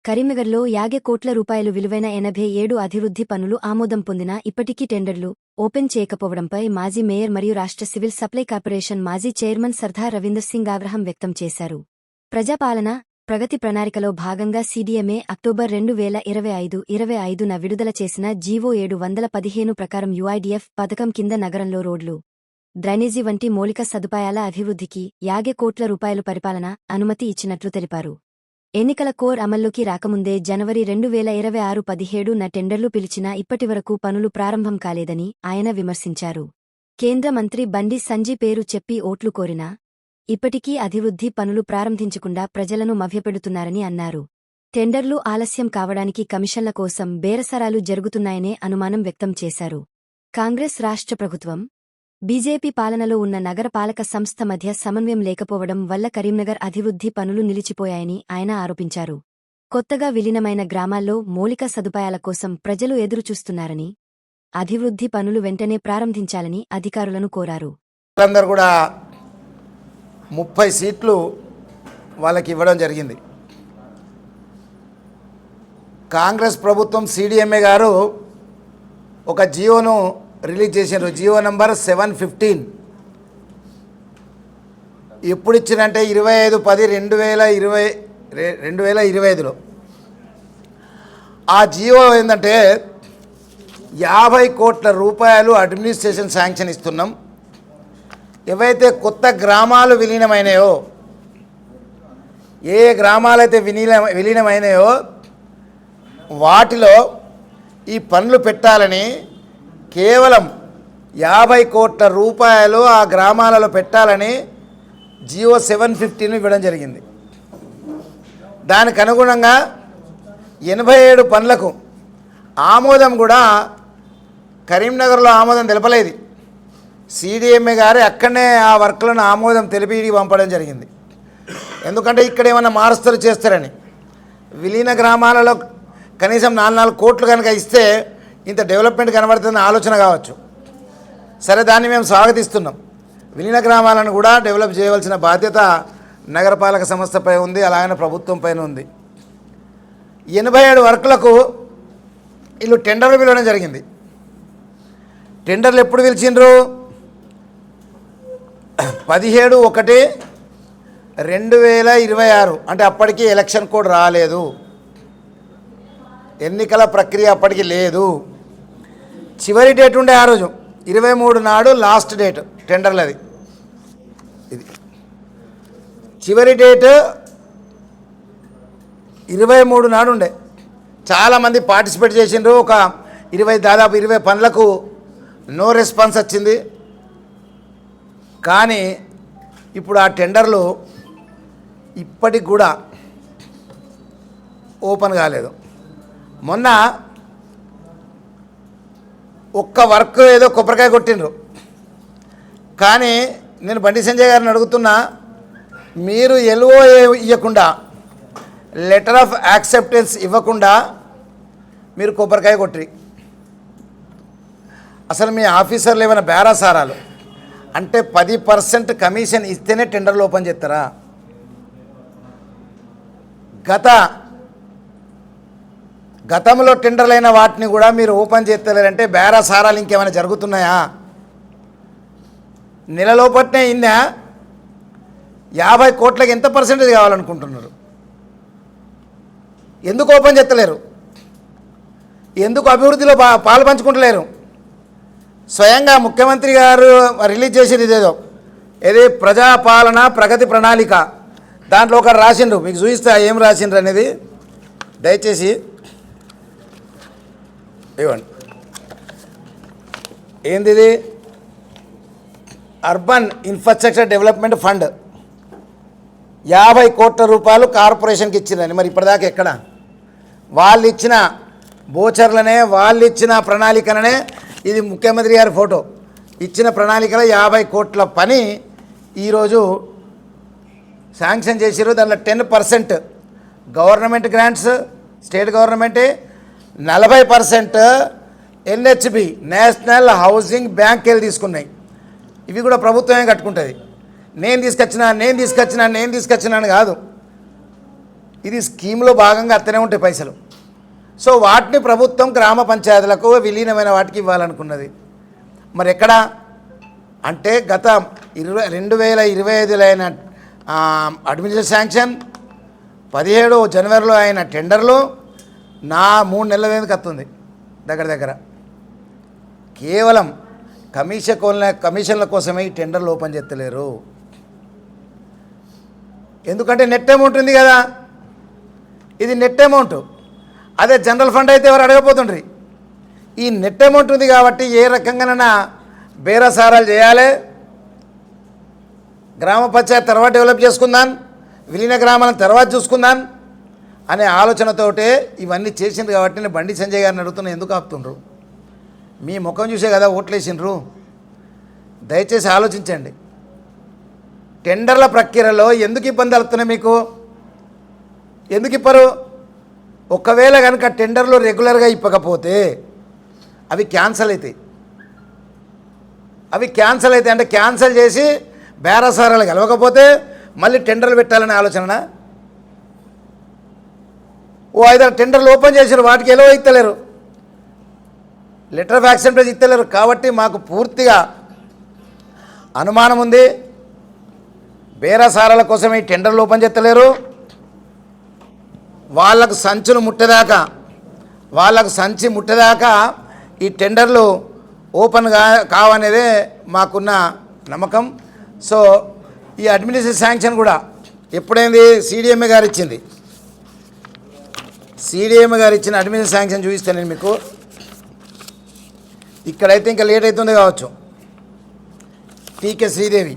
కరీంనగర్లో 50 కోట్ల రూపాయలు విలువైన 87 అభివృద్ధి పనులు ఆమోదం పొందినా ఇప్పటికీ టెండర్లు ఓపెన్ చేయకపోవడంపై మాజీ మేయర్ మరియు రాష్ట్ర సివిల్ సప్లై కార్పొరేషన్ మాజీ చైర్మన్ సర్దార్ రవీందర్ సింగ్ ఆగ్రహం వ్యక్తం చేశారు. ప్రజాపాలన ప్రగతి ప్రణాళికలో భాగంగా సీడీఎంఏ అక్టోబర్ 2025న విడుదల చేసిన జీవో 715 ప్రకారం యుఐడిఎఫ్ పథకం కింద నగరంలో రోడ్లు, డ్రైనేజీ వంటి మౌలిక సదుపాయాల అభివృద్ధికి 50 కోట్ల రూపాయలు పరిపాలన అనుమతి ఇచ్చినట్లు తెలిపారు. ఎన్నికల కోడ్ అమల్లోకి రాకముందే జనవరి 2026 17న టెండర్లు పిలిచినా ఇప్పటివరకు పనులు ప్రారంభం కాలేదని ఆయన విమర్శించారు. కేంద్ర మంత్రి బండి సంజయ్ పేరు చెప్పి ఓట్లు కోరినా ఇప్పటికీ అభివృద్ధి పనులు ప్రారంభించకుండా ప్రజలను మభ్యపెడుతున్నారని అన్నారు. టెండర్లు ఆలస్యం కావడానికి కమిషన్ల కోసం బేరసారాలు జరుగుతున్నాయనే అనుమానం వ్యక్తం చేశారు. కాంగ్రెస్ రాష్ట్ర ప్రభుత్వం, బీజేపీ పాలనలో ఉన్న నగరపాలక సంస్థ మధ్య సమన్వయం లేకపోవడం వల్ల కరీంనగర్ అభివృద్ధి పనులు నిలిచిపోయాయని ఆయన ఆరోపించారు. కొత్తగా విలీనమైన గ్రామాల్లో మౌలిక సదుపాయాల కోసం ప్రజలు ఎదురుచూస్తున్నారని, అభివృద్ధి పనులు వెంటనే ప్రారంభించాలని అధికారులను కోరారు. 30 సీట్లు వాళ్ళకి ఇవ్వడం జరిగింది. కాంగ్రెస్ ప్రభుత్వం సీడీఎంఏ గారు ఒక జియోను రిలీజ్ చేశారు. జియో నంబర్ 715 ఎప్పుడు ఇచ్చిందంటే 25/10/2025లో. ఆ జియో ఏంటంటే 50 కోట్ల రూపాయలు అడ్మినిస్ట్రేషన్ శాంక్షన్ ఇస్తున్నాం. ఏవైతే కొత్త గ్రామాలు విలీనమైనాయో, ఏ గ్రామాలైతే విలీనమైనాయో వాటిలో ఈ పనులు పెట్టాలని కేవలం 50 కోట్ల రూపాయలు ఆ గ్రామాలలో పెట్టాలని జియో 715 ఇవ్వడం జరిగింది. దానికి అనుగుణంగా 87 పనులకు ఆమోదం కూడా కరీంనగర్లో ఆమోదం తెలపలేదు. సీడీఎంఏ గారు అక్కడనే ఆ వర్క్లను ఆమోదం తెలిపి పంపడం జరిగింది. ఎందుకంటే ఇక్కడ ఏమన్నా మారుస్తారు చేస్తారని. విలీన గ్రామాలలో కనీసం 4 కోట్లు కనుక ఇస్తే ఇంత డెవలప్మెంట్ కనబడుతుందని ఆలోచన కావచ్చు. సరే, దాన్ని మేము స్వాగతిస్తున్నాం. విలీన గ్రామాలను కూడా డెవలప్ చేయవలసిన బాధ్యత నగరపాలక సంస్థపై ఉంది, అలాగనే ప్రభుత్వం పైన ఉంది. 87 వర్కులకు వీళ్ళు టెండర్లు పిలవడం జరిగింది. టెండర్లు ఎప్పుడు పిలిచిండ్రు? 17/1/2026, అంటే అప్పటికి ఎలక్షన్ కోడ్ రాలేదు, ఎన్నికల ప్రక్రియ అప్పటికి లేదు. చివరి డేట్ ఉండే ఆ రోజు 23 నాడు లాస్ట్ డేట్ టెండర్లది. ఇది చివరి డేట్ 23 నాడు ఉండే. చాలామంది పార్టిసిపేట్ చేసిండ్రు. ఒక దాదాపు 20 పనులకు నో రెస్పాన్స్ వచ్చింది. కానీ ఇప్పుడు ఆ టెండర్లు ఇప్పటికి కూడా ఓపెన్ కాలేదు. మొన్న ఒక్క వర్క్ ఏదో కొబ్బరికాయ కొట్టిండ్రు. కానీ నేను బండి సంజయ్ గారిని అడుగుతున్నా, మీరు ఎల్ఓఏ ఇవ్వకుండా, లెటర్ ఆఫ్ యాక్సెప్టెన్స్ ఇవ్వకుండా మీరు కొబ్బరికాయ కొట్టిరి. అసలు మీ ఆఫీసర్లు ఏమైనా బేరాసారాలు అంటే 10% కమిషన్ ఇస్తేనే టెండర్లు ఓపెన్ చేస్తారా? గతంలో టెండర్లైన వాటిని కూడా మీరు ఓపెన్ చేస్తలేరంటే బేరాసారాలు ఇంకేమైనా జరుగుతున్నాయా? నెలలోపట్నే ఇందా 50 కోట్లకి ఎంత పర్సెంటేజ్ కావాలనుకుంటున్నారు? ఎందుకు ఓపెన్ చేస్తలేరు? ఎందుకు అభివృద్ధిలో పాలు పంచుకుంటలేరు? స్వయంగా ముఖ్యమంత్రి గారు రిలీజ్ చేసేది ఇదేదో, ఏది ప్రజాపాలన ప్రగతి ప్రణాళిక. దాంట్లో ఒకరు రాసిండ్రు, మీకు చూపిస్తా ఏం రాసిండ్రు అనేది. దయచేసి ఇవ్వండి. ఏంది ఇది? అర్బన్ ఇన్ఫ్రాస్ట్రక్చర్ డెవలప్మెంట్ ఫండ్ 50 కోట్ల రూపాయలు కార్పొరేషన్కి ఇచ్చిందని. మరి ఇప్పటిదాకా ఎక్కడ? వాళ్ళు ఇచ్చిన బోచర్లనే, వాళ్ళు ఇచ్చిన ప్రణాళికలనే. ఇది ముఖ్యమంత్రి గారి ఫోటో. ఇచ్చిన ప్రణాళికలో 50 కోట్ల పని ఈరోజు శాంక్షన్ చేసారు. దాంట్లో 10% గవర్నమెంట్ గ్రాంట్స్, స్టేట్ గవర్నమెంటే, 40% ఎన్హెచ్బి నేషనల్ హౌసింగ్ బ్యాంక్ వెళ్ళి తీసుకున్నాయి. ఇవి కూడా ప్రభుత్వమే కట్టుకుంటుంది. నేను తీసుకొచ్చినా అని కాదు. ఇది స్కీమ్లో భాగంగా అత్తనే ఉంటాయి పైసలు. సో వాటిని ప్రభుత్వం గ్రామ పంచాయతీలకు విలీనమైన వాటికి ఇవ్వాలనుకున్నది. మరి ఎక్కడ అంటే గత 2025లో అయిన అడ్మినిస్ట్రేషన్ శాంక్షన్, 17 జనవరిలో అయిన టెండర్లు 3 నెలల ఎందుకు వస్తుంది దగ్గర కేవలం కమిషన్ల కోసమే ఈ టెండర్లు ఓపెన్ చేస్తలేరు. ఎందుకంటే నెట్ అమౌంట్ ఉంది కదా, ఇది నెట్ అమౌంట్. అదే జనరల్ ఫండ్ అయితే ఎవరు అడగపోతుండ్రి. ఈ నెట్ అమౌంట్ ఉంది కాబట్టి ఏ రకంగానైనా బేరసారాలు చేయాలి, గ్రామ పంచాయతీ తర్వాత డెవలప్ చేసుకుందాం, విలీన గ్రామాలను తర్వాత చూసుకుందాం అనే ఆలోచనతోటే ఇవన్నీ చేసిండ్రు. కాబట్టి నేను బండి సంజయ్ గారిని అడుగుతున్నా, ఎందుకు ఆపుతుండ్రు? మీ ముఖం చూసే కదా ఓట్లేసిండ్రు. దయచేసి ఆలోచించండి. టెండర్ల ప్రక్రియలో ఎందుకు ఇబ్బంది అవుతున్నాయి మీకు? ఎందుకు ఇప్పరు? ఒకవేళ కనుక టెండర్లు రెగ్యులర్గా ఇప్పకపోతే అవి క్యాన్సల్ అవుతాయి. అంటే క్యాన్సల్ చేసి బేరసారాలు గెలవకపోతే మళ్ళీ టెండర్లు పెట్టాలనే ఆలోచన. ఓ 5 టెండర్లు ఓపెన్ చేశారు, వాటికి ఎలా ఇస్తలేరు, లెటర్ ఆఫ్ యాక్సెప్టెన్స్ ఇస్తలేరు. కాబట్టి మాకు పూర్తిగా అనుమానం ఉంది, బేరసారాల కోసం ఈ టెండర్లు ఓపెన్ చేస్తలేరు. వాళ్ళకు సంచి ముట్టేదాకా ఈ టెండర్లు ఓపెన్ కావనేదే మాకున్న నమ్మకం. సో ఈ అడ్మినిస్ట్రేషన్ శాంక్షన్ కూడా ఎప్పుడైంది? సిడిఎంఏ గారు ఇచ్చింది. సిడిఎంఏ గారు ఇచ్చిన అడ్మినిస్ట్రేషన్ శాంక్షన్ చూపిస్తాను నేను మీకు. ఇక్కడైతే ఇంకా లేట్ అవుతుంది కావచ్చు. టీకే శ్రీదేవి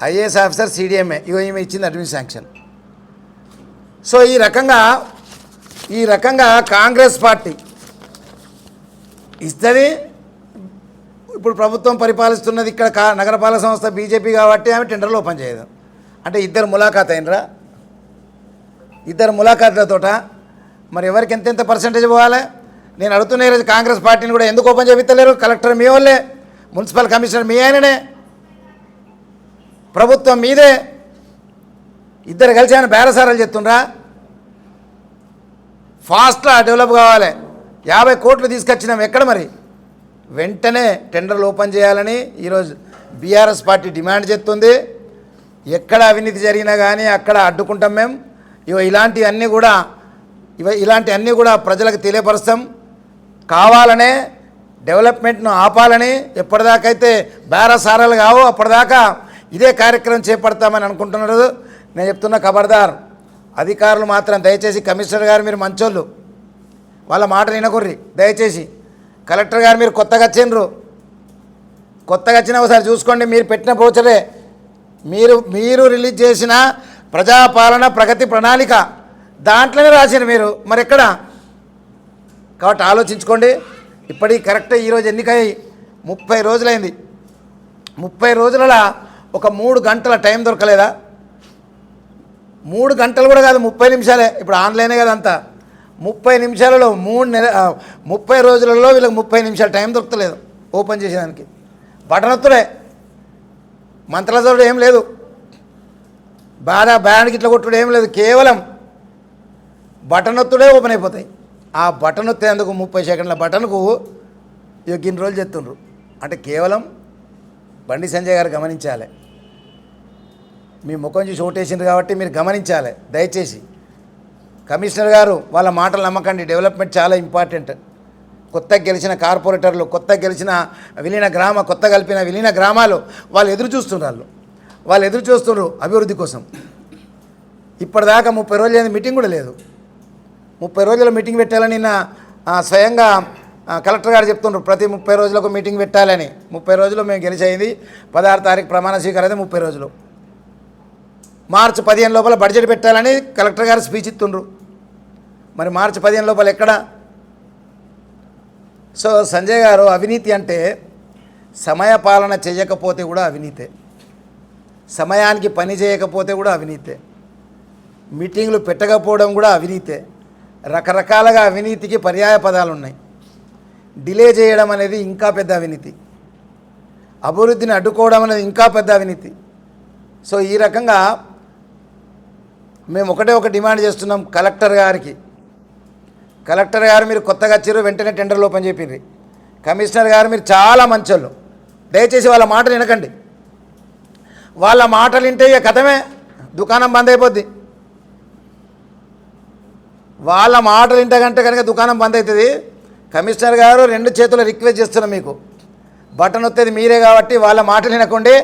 ఐఏఎస్ ఆఫీసర్ సిడిఎంఏ, ఈమె ఇచ్చింది అడ్మినిస్ట్రేషన్ శాంక్షన్. సో ఈ రకంగా కాంగ్రెస్ పార్టీ ఇస్తుంది. ఇప్పుడు ప్రభుత్వం పరిపాలిస్తున్నది ఇక్కడ నగరపాలక సంస్థ బీజేపీ కాబట్టి ఆమె టెండర్లు ఓపెన్ చేయదు. అంటే ఇద్దరు ములాఖాత్ అయినరా? ఇద్దరు ములాఖాతులతోట మరి ఎవరికి ఎంతెంత పర్సెంటేజ్ పోవాలి? నేను అడుగుతున్న ఈరోజు కాంగ్రెస్ పార్టీని కూడా ఎందుకు ఓపెన్ చేపిస్తలేరు? కలెక్టర్ మీ వాళ్ళే, మున్సిపల్ కమిషనర్ మీ ఆయననే, ప్రభుత్వం మీదే. ఇద్దరు కలిసి ఆయన బేరసారాలు చెప్తుండ్రా? ఫాస్ట్గా డెవలప్ కావాలి. 50 కోట్లు తీసుకొచ్చినాం, ఎక్కడ మరి? వెంటనే టెండర్లు ఓపెన్ చేయాలని ఈరోజు బీఆర్ఎస్ పార్టీ డిమాండ్ చేస్తుంది. ఎక్కడ అవినీతి జరిగినా కానీ అక్కడ అడ్డుకుంటాం మేము. ఇలాంటివన్నీ కూడా ప్రజలకు తెలియపరుస్తాం. కావాలనే డెవలప్మెంట్ను ఆపాలని, ఎప్పటిదాకైతే బేరసారాలు కావో అప్పటిదాకా ఇదే కార్యక్రమం చేపడతామని అనుకుంటున్నారు. నేను చెప్తున్నా, ఖబర్దార్. అధికారులు మాత్రం దయచేసి, కమిషనర్ గారు మీరు మంచోళ్ళు, వాళ్ళ మాట వినకుర్రి దయచేసి. కలెక్టర్ గారు మీరు కొత్తగా వచ్చిన ఒకసారి చూసుకోండి. మీరు పెట్టిన బ్రోచరే, మీరు రిలీజ్ చేసిన ప్రజాపాలన ప్రగతి ప్రణాళిక దాంట్లోనే రాశారు మీరు, మరి ఎక్కడ? కాబట్టి ఆలోచించుకోండి. ఇప్పటికి కరెక్ట్ ఈరోజు ఎన్నికై 30 రోజులైంది. 30 రోజులలో ఒక 3 గంటల టైం దొరకలేదా? 3 గంటలు కూడా కాదు, 30 నిమిషాలే. ఇప్పుడు ఆన్లైనే కదా అంతా. 30 నిమిషాలలో 30 రోజులలో వీళ్ళకి 30 నిమిషాల టైం దొరకలేదు ఓపెన్ చేసేదానికి. బటనొత్తుడే, మంత్రాలతో ఏం లేదు, బ్యానర్కి ఇట్లా కొట్టుడు ఏం లేదు, కేవలం బటనొత్తుడే ఓపెన్ అయిపోతాయి. ఆ బటన్ ఒత్తేందుకు 30 సెకండ్ల బటన్కు ఇన్ని రోజులు చెప్తుండ్రు. అంటే కేవలం బండి సంజయ్ గారు గమనించాలి. మీ ముఖం చూసి ఓటేసిండ్రు కాబట్టి మీరు గమనించాలి దయచేసి. కమిషనర్ గారు వాళ్ళ మాటలు నమ్మకండి. డెవలప్మెంట్ చాలా ఇంపార్టెంట్. కొత్తగా గెలిచిన కార్పొరేటర్లు, కొత్తగా గెలిచిన కొత్త కలిపిన విలీన గ్రామాలు వాళ్ళు ఎదురు చూస్తున్నారు అభివృద్ధి కోసం. ఇప్పటిదాకా 30 రోజులు మీటింగ్ కూడా లేదు. 30 రోజుల మీటింగ్ పెట్టాలని నిన్న స్వయంగా కలెక్టర్ గారు చెప్తున్నారు. ప్రతి 30 రోజులకు మీటింగ్ పెట్టాలని. 30 రోజులు మేము గెలిచేది 16 తారీఖు ప్రమాణ స్వీకారం అయితే 30 రోజులు. మార్చి 15 లోపల బడ్జెట్ పెట్టాలని కలెక్టర్ గారు స్పీచ్ ఇస్తుండ్రు. మరి మార్చి 15 లోపల ఎక్కడ? సో సంజయ్ గారు, అవినీతి అంటే సమయపాలన చేయకపోతే కూడా అవినీతే, సమయానికి పని చేయకపోతే కూడా అవినీతే, మీటింగ్లు పెట్టకపోవడం కూడా అవినీతే. రకరకాలుగా అవినీతికి పర్యాయ పదాలు ఉన్నాయి. డిలే చేయడం అనేది ఇంకా పెద్ద అవినీతి, అభివృద్ధిని అడ్డుకోవడం అనేది ఇంకా పెద్ద అవినీతి. సో ఈ రకంగా మేము ఒక డిమాండ్ చేస్తున్నాం కలెక్టర్ గారికి. కలెక్టర్ గారు మీరు కొత్తగా వచ్చారు, వెంటనే టెండర్లు ఓపెన్ చేయండి. కమిషనర్ గారు మీరు చాలా మంచోళ్ళు, దయచేసి వాళ్ళ మాటలు వినకండి. వాళ్ళ మాటలు వింటే ఇక కథమే, దుకాణం బంద్ అయిపోద్ది. వాళ్ళ మాటలు వింటే కనుక దుకాణం బంద్ అవుతుంది. కమిషనర్ గారు 2 చేతులు రిక్వెస్ట్ చేస్తున్నాం, మీకు బటన్ వస్తుంది మీరే కాబట్టి వాళ్ళ మాటలు వినకండి,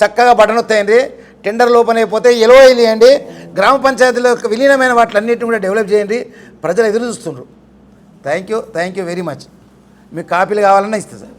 చక్కగా బటన్ వస్తాయండి. టెండర్లు ఓపెన్ అయిపోతే ఎల్ఓఐలు ఇవ్వండి. గ్రామ పంచాయతీలో విలీనమైన వాటిలన్నింటినీ కూడా డెవలప్ చేయండి. ప్రజలు ఎదురు చూస్తున్నారు. Thank you very much. మీకు కాపీలు కావాలన్నా ఇస్తుంది సార్.